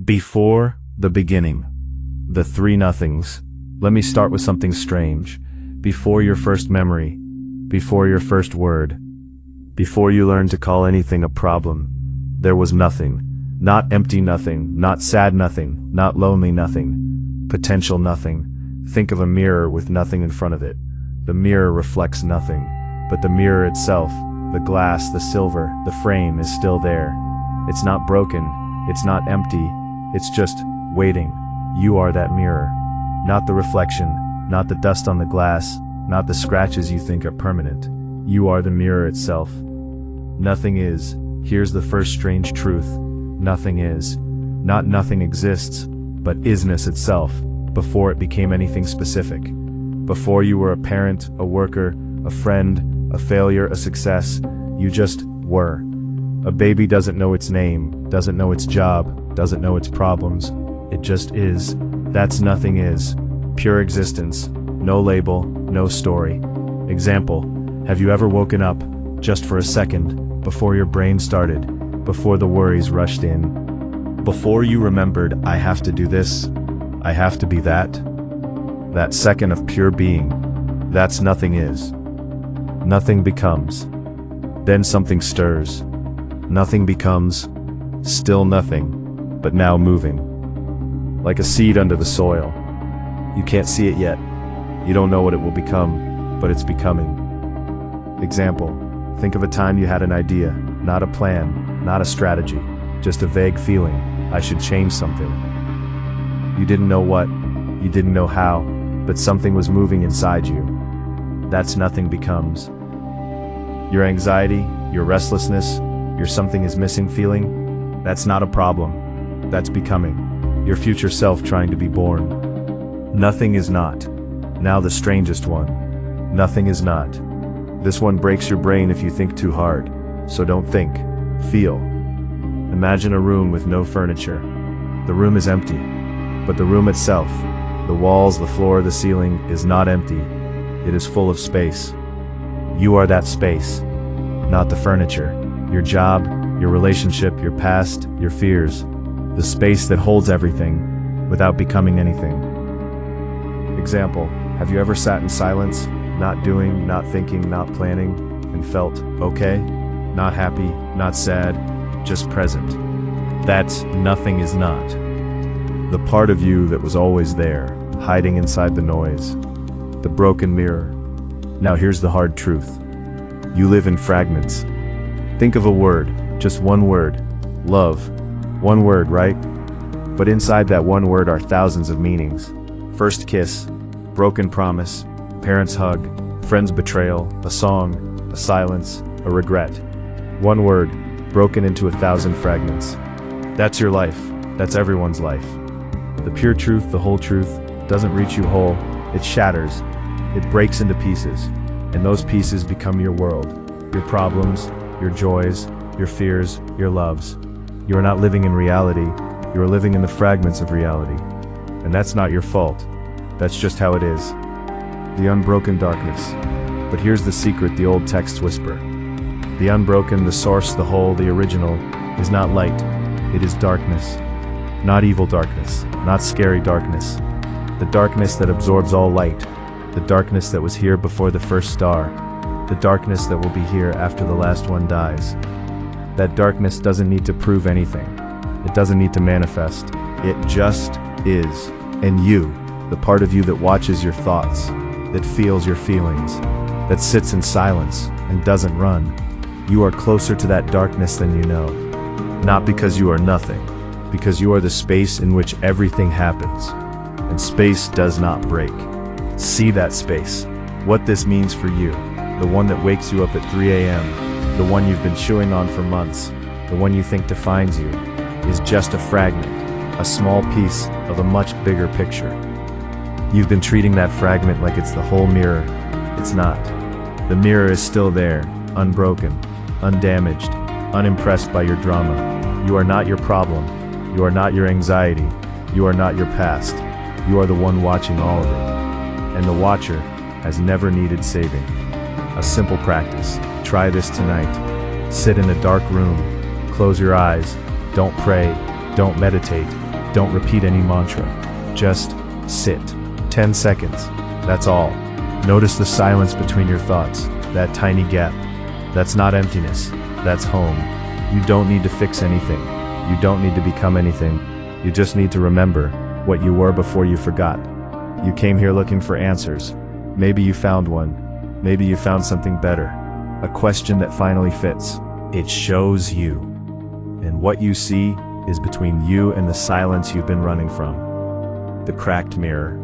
Before the beginning. The three nothings. Let me start with something strange. Before your first memory. Before your first word. Before you learned to call anything a problem. There was nothing. Not empty nothing, not sad nothing, not lonely nothing. Potential nothing. Think of a mirror with nothing in front of it. The mirror reflects nothing. But the mirror itself, the glass, the silver, the frame is still there. It's not broken. It's not empty. It's just waiting. You are that mirror. Not the reflection, not the dust on the glass, not the scratches you think are permanent. You are the mirror itself. Nothing is. Here's the first strange truth. Nothing is. Not nothing exists, but isness itself, before it became anything specific. Before you were a parent, a worker, a friend, a failure, a success, you just were. A baby doesn't know its name, doesn't know its job, doesn't know its problems. It just is. That's nothing is. Pure existence. No label, no story. Example, have you ever woken up, just for a second, before your brain started, before the worries rushed in? Before you remembered, I have to do this, I have to be that? That second of pure being. That's nothing is. Nothing becomes. Then something stirs. Nothing becomes. Still nothing. But now moving. Like a seed under the soil. You can't see it yet. You don't know what it will become, but it's becoming. Example, think of a time you had an idea, not a plan, not a strategy, just a vague feeling, I should change something. You didn't know what, you didn't know how, but something was moving inside you. That's nothing becomes. Your anxiety, your restlessness, your something is missing feeling, that's not a problem. That's becoming. Your future self trying to be born. Nothing is not. Now the strangest one. Nothing is not. This one breaks your brain if you think too hard. So don't think. Feel. Imagine a room with no furniture. The room is empty. But the room itself, the walls, the floor, the ceiling, is not empty. It is full of space. You are that space. Not the furniture. Your job, your relationship, your past, your fears. The space that holds everything, without becoming anything. Example, have you ever sat in silence, not doing, not thinking, not planning, and felt okay? Not happy, not sad, just present. That's nothing is not. The part of you that was always there, hiding inside the noise. The broken mirror. Now here's the hard truth. You live in fragments. Think of a word, just one word, love. One word, right? But inside that one word are thousands of meanings. First kiss, broken promise, parents' hug, friend's betrayal, a song, a silence, a regret. One word, broken into 1,000 fragments. That's your life. That's everyone's life. The pure truth, the whole truth, doesn't reach you whole. It shatters. It breaks into pieces. And those pieces become your world. Your problems, your joys, your fears, your loves. You are not living in reality, you are living in the fragments of reality. And that's not your fault. That's just how it is. The unbroken darkness. But here's the secret the old texts whisper. The unbroken, the source, the whole, the original, is not light. It is darkness. Not evil darkness, not scary darkness. The darkness that absorbs all light. The darkness that was here before the first star. The darkness that will be here after the last one dies. That darkness doesn't need to prove anything. It doesn't need to manifest. It just is. And you, the part of you that watches your thoughts, that feels your feelings, that sits in silence and doesn't run, you are closer to that darkness than you know. Not because you are nothing, because you are the space in which everything happens. And space does not break. See that space. What this means for you, the one that wakes you up at 3 a.m., the one you've been chewing on for months, the one you think defines you, is just a fragment, a small piece of a much bigger picture. You've been treating that fragment like it's the whole mirror. It's not. The mirror is still there, unbroken, undamaged, unimpressed by your drama. You are not your problem. You are not your anxiety. You are not your past. You are the one watching all of it. And the watcher has never needed saving. A simple practice. Try this tonight. Sit in a dark room. Close your eyes. Don't pray. Don't meditate. Don't repeat any mantra. Just sit. 10 seconds. That's all. Notice the silence between your thoughts, that tiny gap. That's not emptiness. That's home. You don't need to fix anything. You don't need to become anything. You just need to remember what you were before you forgot. You came here looking for answers. Maybe you found one. Maybe you found something better. A question that finally fits. It shows you. And what you see is between you and the silence you've been running from. The cracked mirror.